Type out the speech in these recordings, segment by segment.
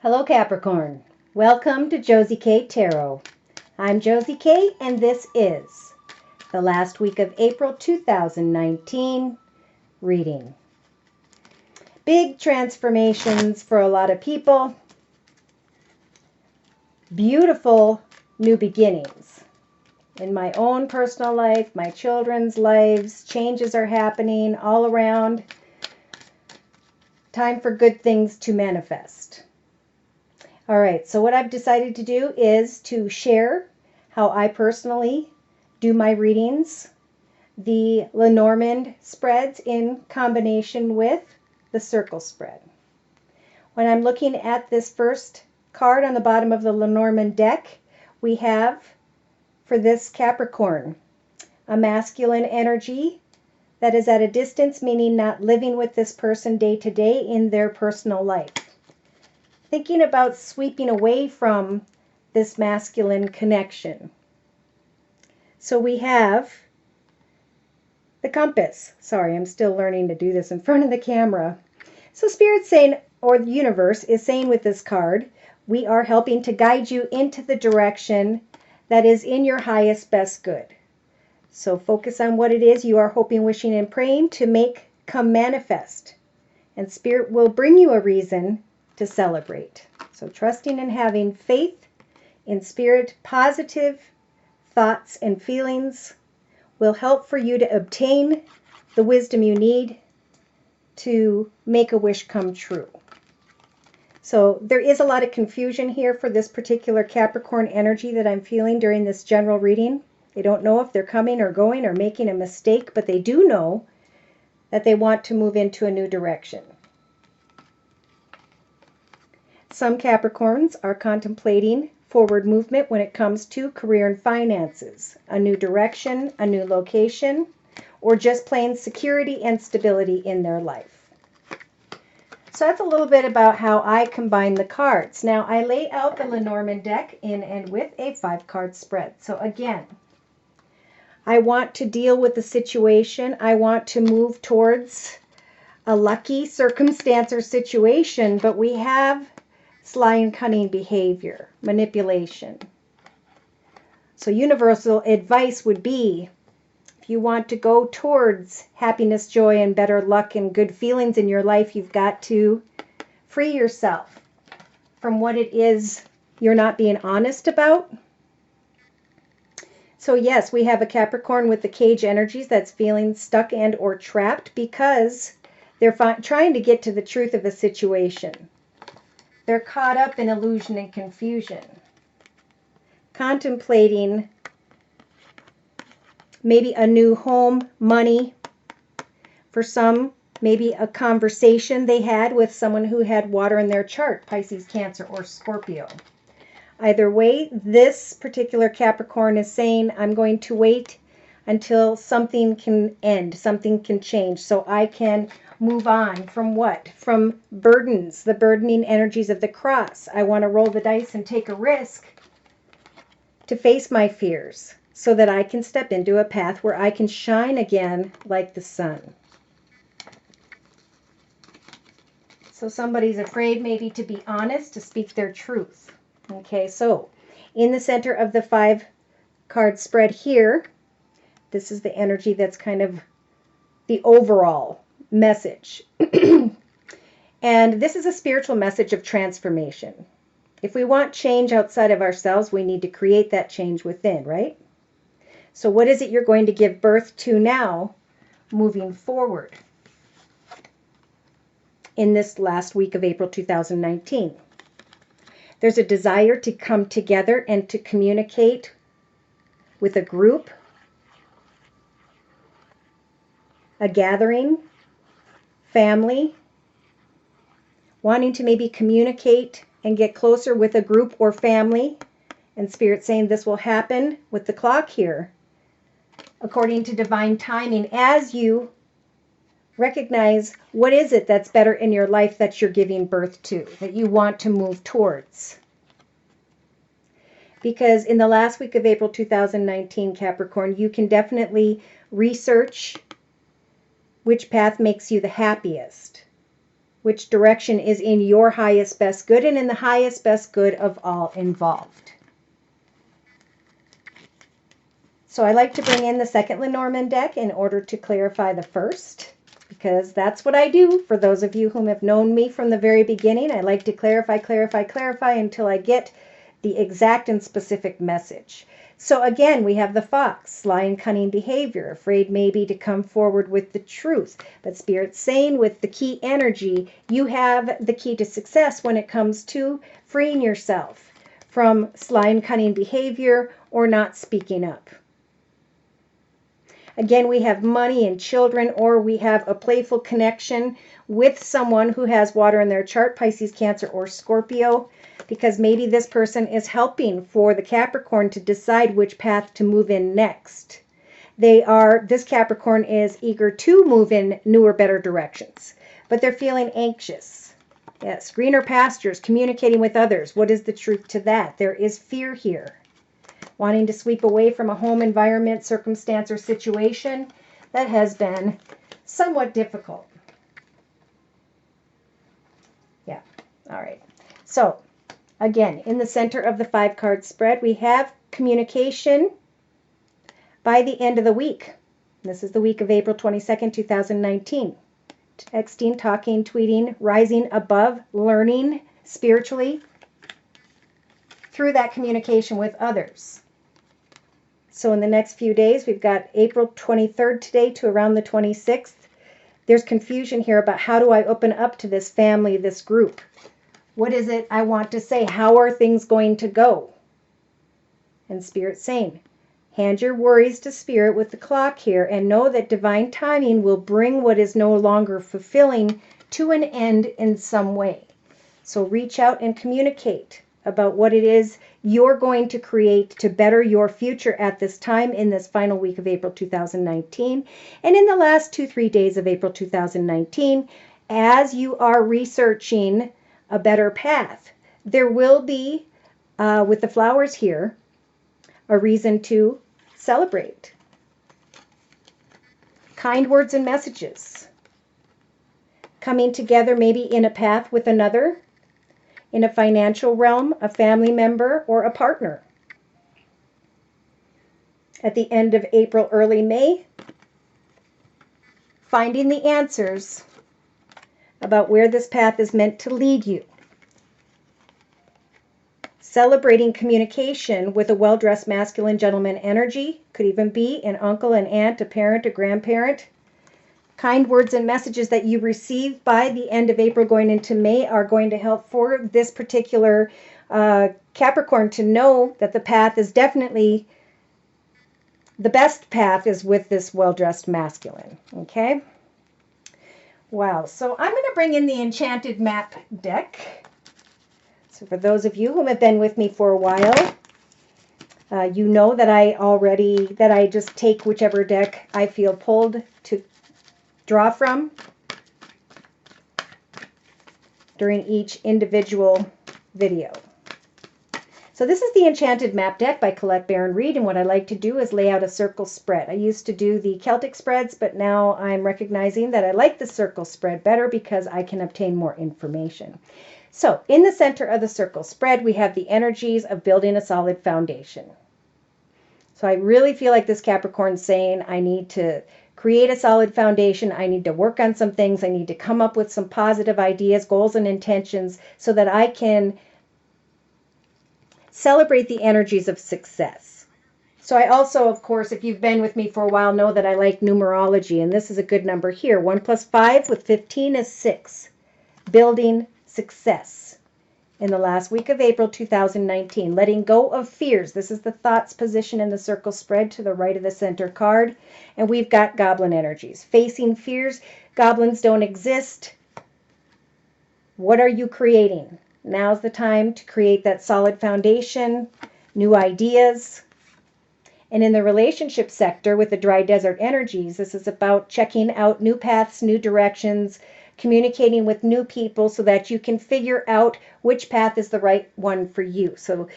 Hello Capricorn. Welcome to Josie K Tarot. I'm Josie K and this is the last week of April 2019 reading. Big transformations for a lot of people. Beautiful new beginnings. In my own personal life, my children's lives, changes are happening all around. Time for good things to manifest. All right, so what I've decided to do is to share how I personally do my readings, the Lenormand spreads in combination with the circle spread. When I'm looking at this first card on the bottom of the Lenormand deck, we have, for this Capricorn, a masculine energy that is at a distance, meaning not living with this person day to day in their personal life. Thinking about sweeping away from this masculine connection. So we have the compass. Sorry, I'm still learning to do this in front of the camera. So Spirit's saying, or the universe is saying with this card, we are helping to guide you into the direction that is in your highest best good. So focus on what it is you are hoping, wishing, and praying to make come manifest. And Spirit will bring you a reason to celebrate. So trusting and having faith in Spirit, positive thoughts and feelings will help for you to obtain the wisdom you need to make a wish come true. So there is a lot of confusion here for this particular Capricorn energy that I'm feeling during this general reading. They don't know if they're coming or going or making a mistake, but they do know that they want to move into a new direction. Some Capricorns are contemplating forward movement when it comes to career and finances, a new direction, a new location, or just plain security and stability in their life. So that's a little bit about how I combine the cards. Now I lay out the Lenormand deck in and with a 5-card spread. So again, I want to deal with the situation. I want to move towards a lucky circumstance or situation, but we have sly and cunning behavior, manipulation. So universal advice would be, if you want to go towards happiness, joy, and better luck and good feelings in your life, you've got to free yourself from what it is you're not being honest about. So yes, we have a Capricorn with the cage energies that's feeling stuck and or trapped because they're trying to get to the truth of a situation. They're caught up in illusion and confusion, contemplating maybe a new home, money. For some, maybe a conversation they had with someone who had water in their chart, Pisces, Cancer, or Scorpio. Either way, this particular Capricorn is saying, I'm going to wait until something can end, something can change, so I can move on from what? From burdens, the burdening energies of the cross. I want to roll the dice and take a risk to face my fears so that I can step into a path where I can shine again like the sun. So somebody's afraid maybe to be honest, to speak their truth. Okay, so in the center of the 5-card spread here, this is the energy that's kind of the overall message. And this is a spiritual message of transformation. If we want change outside of ourselves, we need to create that change within, right? So what is it you're going to give birth to now, moving forward in this last week of April 2019? There's a desire to come together and to communicate with a group, a gathering, family, wanting to maybe communicate and get closer with a group or family. And Spirit saying this will happen with the clock here, according to divine timing, as you recognize what is it that's better in your life that you're giving birth to, that you want to move towards. Because in the last week of April 2019, Capricorn, you can definitely research which path makes you the happiest, which direction is in your highest best good and in the highest best good of all involved. So I like to bring in the second Lenormand deck in order to clarify the first, because that's what I do. For those of you whom have known me from the very beginning, I like to clarify until I get the exact and specific message. So again, we have the fox, sly and cunning behavior, afraid maybe to come forward with the truth. But Spirit's saying with the key energy, you have the key to success when it comes to freeing yourself from sly and cunning behavior or not speaking up. Again, we have money and children, or we have a playful connection with someone who has water in their chart, Pisces, Cancer, or Scorpio, because maybe this person is helping for the Capricorn to decide which path to move in next. This Capricorn is eager to move in newer, better directions, but they're feeling anxious. Yes, greener pastures, communicating with others. What is the truth to that? There is fear here. Wanting to sweep away from a home environment, circumstance, or situation that has been somewhat difficult. Yeah, all right. So, again, in the center of the 5-card spread, we have communication by the end of the week. This is the week of April 22nd, 2019. Texting, talking, tweeting, rising above, learning spiritually through that communication with others. So in the next few days, we've got April 23rd today to around the 26th. There's confusion here about how do I open up to this family, this group? What is it I want to say? How are things going to go? And Spirit's saying, hand your worries to Spirit with the clock here and know that divine timing will bring what is no longer fulfilling to an end in some way. So reach out and communicate about what it is you're going to create to better your future at this time in this final week of April 2019. And in the last 2-3 days of April 2019, as you are researching a better path, there will be, with the flowers here, a reason to celebrate. Kind words and messages. Coming together maybe in a path with another, in a financial realm, a family member, or a partner. At the end of April, early May, finding the answers about where this path is meant to lead you. Celebrating communication with a well-dressed masculine gentleman energy. Could even be an uncle, an aunt, a parent, a grandparent. Kind words and messages that you receive by the end of April going into May are going to help for this particular Capricorn to know that the path is definitely, the best path is with this well-dressed masculine. Okay? Wow. So I'm going to bring in the Enchanted map deck. So for those of you who have been with me for a while, you know that I just take whichever deck I feel pulled to draw from during each individual video. So this is the Enchanted Map Deck by Colette Baron Reid, and what I like to do is lay out a circle spread. I used to do the Celtic spreads, but now I'm recognizing that I like the circle spread better because I can obtain more information. So in the center of the circle spread, we have the energies of building a solid foundation. So I really feel like this Capricorn's saying, I need to create a solid foundation. I need to work on some things. I need to come up with some positive ideas, goals, and intentions so that I can celebrate the energies of success. So I also, of course, if you've been with me for a while, know that I like numerology, and this is a good number here. 1 + 5 with 15 is 6. Building success. In the last week of April 2019, letting go of fears. This is the thoughts position in the circle spread to the right of the center card. And we've got goblin energies. Facing fears. Goblins don't exist. What are you creating? Now's the time to create that solid foundation, new ideas. And in the relationship sector with the dry desert energies, this is about checking out new paths, new directions, communicating with new people so that you can figure out which path is the right one for you. So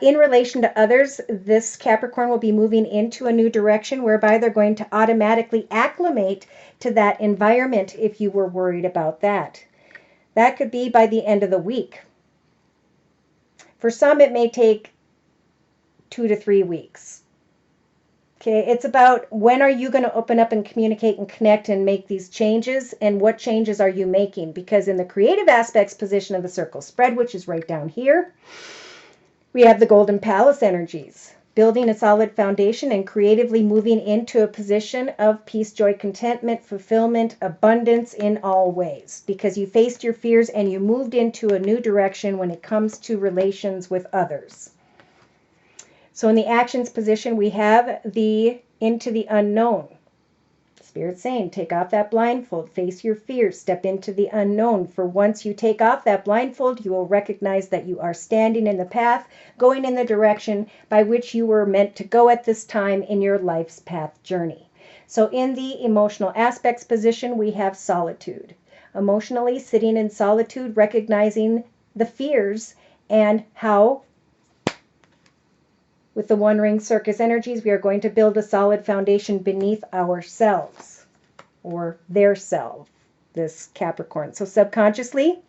in relation to others, this Capricorn will be moving into a new direction whereby they're going to automatically acclimate to that environment if you were worried about that. That could be by the end of the week. For some, it may take 2 to 3 weeks. Okay, it's about when are you going to open up and communicate and connect and make these changes, and what changes are you making? Because in the creative aspects position of the circle spread, which is right down here, we have the Golden Palace energies, building a solid foundation and creatively moving into a position of peace, joy, contentment, fulfillment, abundance in all ways, because you faced your fears and you moved into a new direction when it comes to relations with others. So in the actions position, we have the into the unknown. Spirit saying, take off that blindfold, face your fears, step into the unknown. For once you take off that blindfold, you will recognize that you are standing in the path, going in the direction by which you were meant to go at this time in your life's path journey. So in the emotional aspects position, we have solitude. Emotionally sitting in solitude, recognizing the fears and how with the One Ring Circus energies, we are going to build a solid foundation beneath ourselves, or their self, this Capricorn. So subconsciously,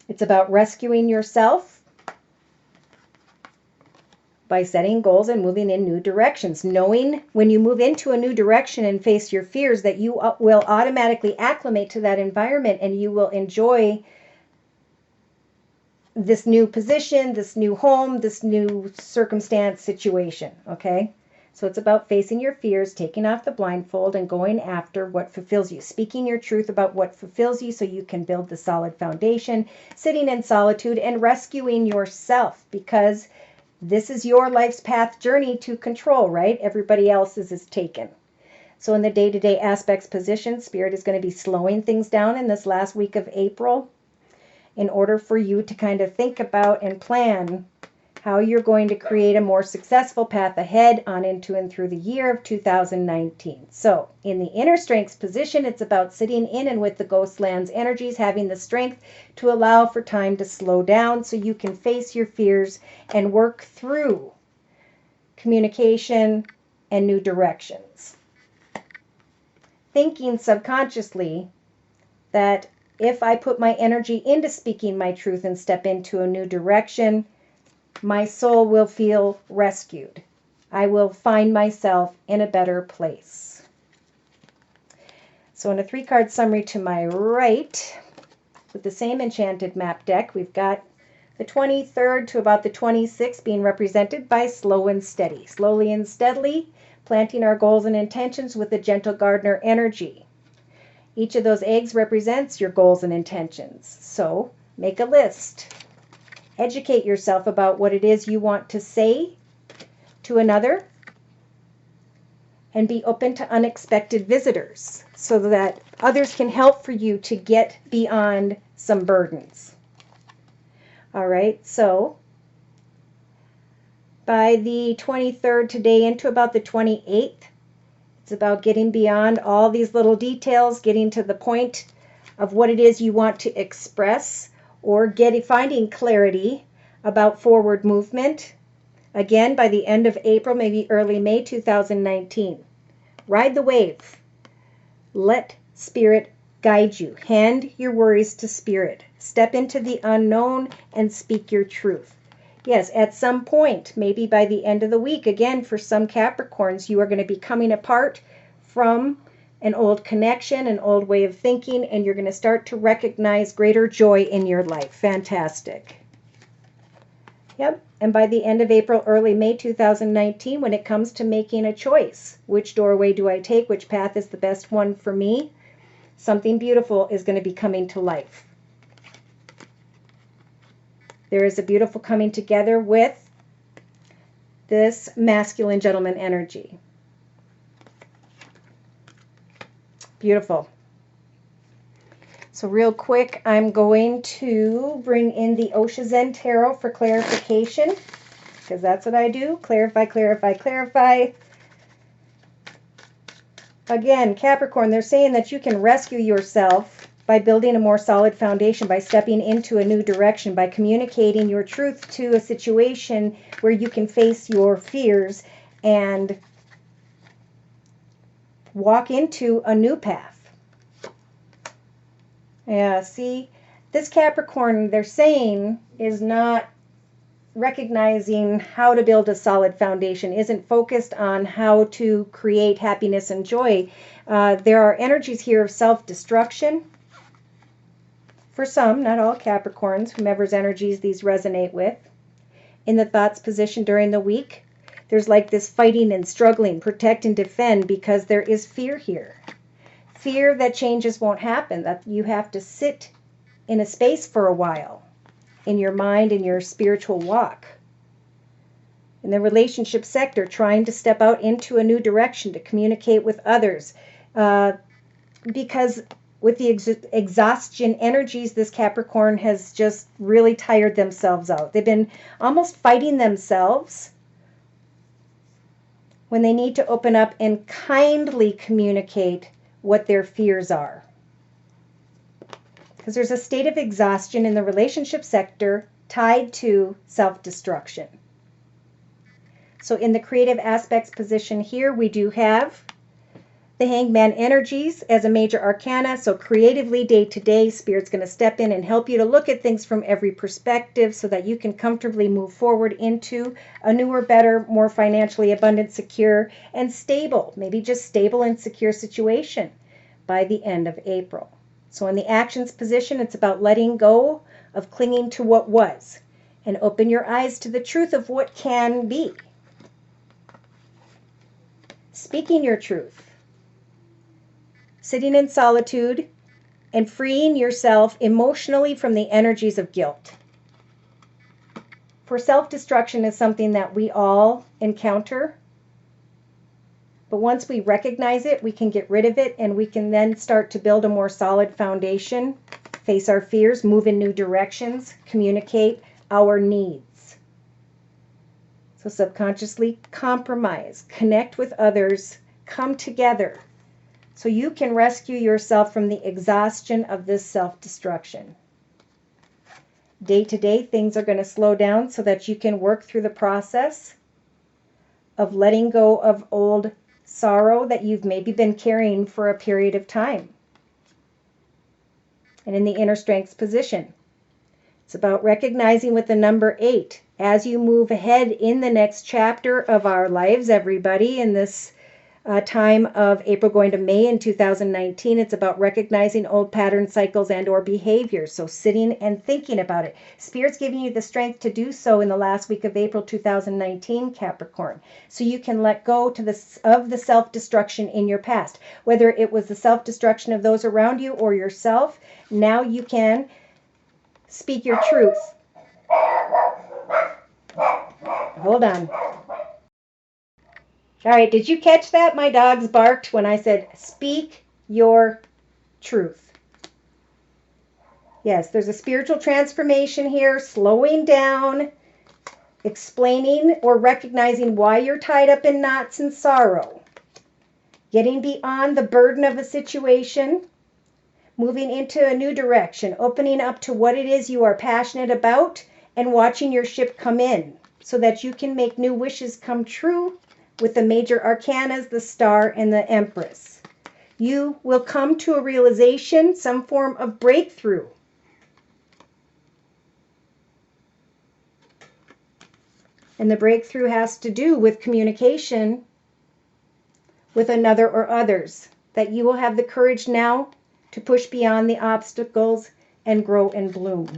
it's about rescuing yourself by setting goals and moving in new directions. Knowing when you move into a new direction and face your fears that you will automatically acclimate to that environment and you will enjoy this new position, this new home, this new circumstance, situation, okay? So it's about facing your fears, taking off the blindfold, and going after what fulfills you, speaking your truth about what fulfills you so you can build the solid foundation, sitting in solitude and rescuing yourself, because this is your life's path journey to control, right? Everybody else's is taken. So in the day-to-day aspects position, Spirit is going to be slowing things down in this last week of April, in order for you to kind of think about and plan how you're going to create a more successful path ahead on into and through the year of 2019. So in the inner strengths position, it's about sitting in and with the ghost lands energies, having the strength to allow for time to slow down so you can face your fears and work through communication and new directions. Thinking subconsciously that if I put my energy into speaking my truth and step into a new direction, my soul will feel rescued. I will find myself in a better place. So in a 3-card summary to my right, with the same Enchanted map deck, we've got the 23rd to about the 26th being represented by slow and steady. Slowly and steadily, planting our goals and intentions with the gentle gardener energy. Each of those eggs represents your goals and intentions. So make a list. Educate yourself about what it is you want to say to another. And be open to unexpected visitors so that others can help for you to get beyond some burdens. All right, so by the 23rd today into about the 28th, it's about getting beyond all these little details, getting to the point of what it is you want to express, or finding clarity about forward movement. Again, by the end of April, maybe early May 2019. Ride the wave. Let Spirit guide you. Hand your worries to Spirit. Step into the unknown and speak your truth. Yes, at some point, maybe by the end of the week, again, for some Capricorns, you are going to be coming apart from an old connection, an old way of thinking, and you're going to start to recognize greater joy in your life. Fantastic. Yep, and by the end of April, early May 2019, when it comes to making a choice, which doorway do I take, which path is the best one for me, something beautiful is going to be coming to life. There is a beautiful coming together with this masculine gentleman energy. Beautiful. So real quick, I'm going to bring in the Osho Zen Tarot for clarification, because that's what I do. Clarify, clarify, clarify. Again, Capricorn, they're saying that you can rescue yourself by building a more solid foundation, by stepping into a new direction, by communicating your truth to a situation where you can face your fears and walk into a new path. Yeah, see, this Capricorn, they're saying, is not recognizing how to build a solid foundation, isn't focused on how to create happiness and joy. There are energies here of self-destruction. For some, not all Capricorns, whomever's energies these resonate with. In the thoughts position during the week, there's like this fighting and struggling, protect and defend, because there is fear here. Fear that changes won't happen, that you have to sit in a space for a while in your mind and your spiritual walk. In the relationship sector, trying to step out into a new direction to communicate with others, because with the exhaustion energies, this Capricorn has just really tired themselves out. They've been almost fighting themselves when they need to open up and kindly communicate what their fears are. Because there's a state of exhaustion in the relationship sector tied to self-destruction. So in the creative aspects position here, we do have the Hangman energies as a major arcana. So creatively, day to day, Spirit's going to step in and help you to look at things from every perspective so that you can comfortably move forward into a newer, better, more financially abundant, secure, and stable, maybe just stable and secure situation by the end of April. So in the actions position, it's about letting go of clinging to what was and open your eyes to the truth of what can be. Speaking your truth. Sitting in solitude and freeing yourself emotionally from the energies of guilt. For self-destruction is something that we all encounter. But once we recognize it, we can get rid of it, and we can then start to build a more solid foundation, face our fears, move in new directions, communicate our needs. So subconsciously compromise, connect with others, come together, so you can rescue yourself from the exhaustion of this self-destruction. Day to day, things are going to slow down so that you can work through the process of letting go of old sorrow that you've maybe been carrying for a period of time. And in the inner strengths position, it's about recognizing with the number 8 as you move ahead in the next chapter of our lives, everybody, in this time of April going to May in 2019. It's about recognizing old pattern cycles and or behaviors. So sitting and thinking about it. Spirit's giving you the strength to do so in the last week of April 2019, Capricorn. So you can let go of the self-destruction in your past. Whether it was the self-destruction of those around you or yourself, now you can speak your truth. Hold on. All right, did you catch that? My dogs barked when I said, speak your truth. Yes, there's a spiritual transformation here, slowing down, explaining or recognizing why you're tied up in knots and sorrow, getting beyond the burden of a situation, moving into a new direction, opening up to what it is you are passionate about, and watching your ship come in so that you can make new wishes come true with the major arcanas, the Star, and the Empress. You will come to a realization, some form of breakthrough. And the breakthrough has to do with communication with another or others. That you will have the courage now to push beyond the obstacles and grow and bloom.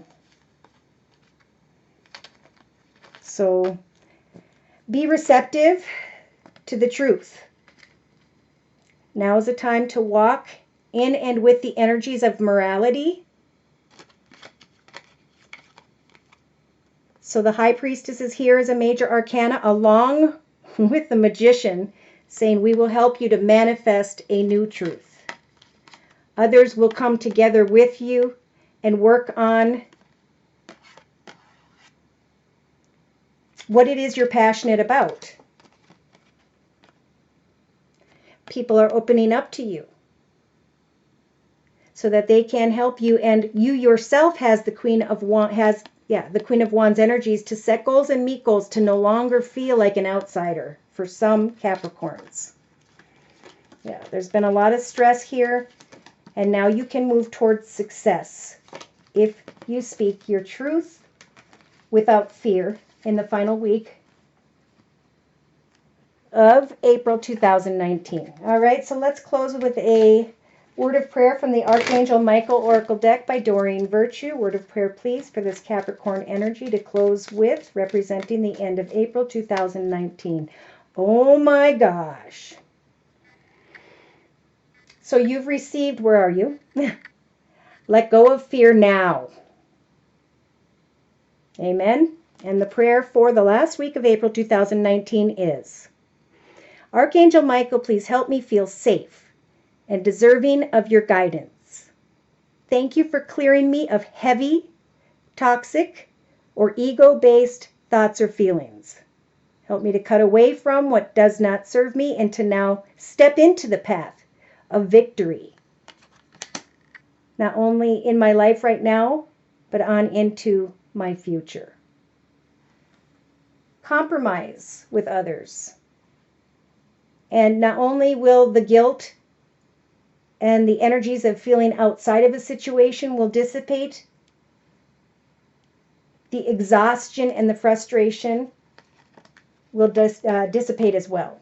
So be receptive to the truth. Now is the time to walk in and with the energies of morality. So the High Priestess is here as a major arcana along with the Magician, saying we will help you to manifest a new truth. Others will come together with you and work on what it is you're passionate about. People are opening up to you so that they can help you, and you yourself has the Queen of Wands, the Queen of Wands energies to set goals and meet goals, to no longer feel like an outsider for some Capricorns. Yeah, there's been a lot of stress here And now you can move towards success if you speak your truth without fear in the final week of April 2019. All right, so let's close with a word of prayer from the Archangel Michael Oracle deck by Doreen Virtue. Word of prayer, please, for this Capricorn energy to close with, representing the end of April 2019. Oh my gosh. So you've received, where are you? Let go of fear now. Amen. And the prayer for the last week of April 2019 is, Archangel Michael, please help me feel safe and deserving of your guidance. Thank you for clearing me of heavy, toxic, or ego-based thoughts or feelings. Help me to cut away from what does not serve me and to now step into the path of victory. Not only in my life right now, but on into my future. Compromise with others. And not only will the guilt and the energies of feeling outside of a situation will dissipate, the exhaustion and the frustration will dissipate as well.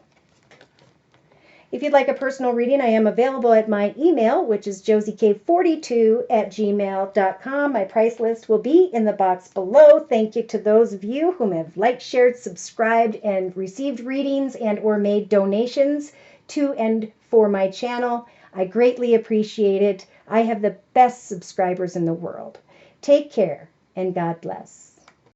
If you'd like a personal reading, I am available at my email, which is josiek42@gmail.com. My price list will be in the box below. Thank you to those of you whom have liked, shared, subscribed, and received readings and or made donations to and for my channel. I greatly appreciate it. I have the best subscribers in the world. Take care and God bless.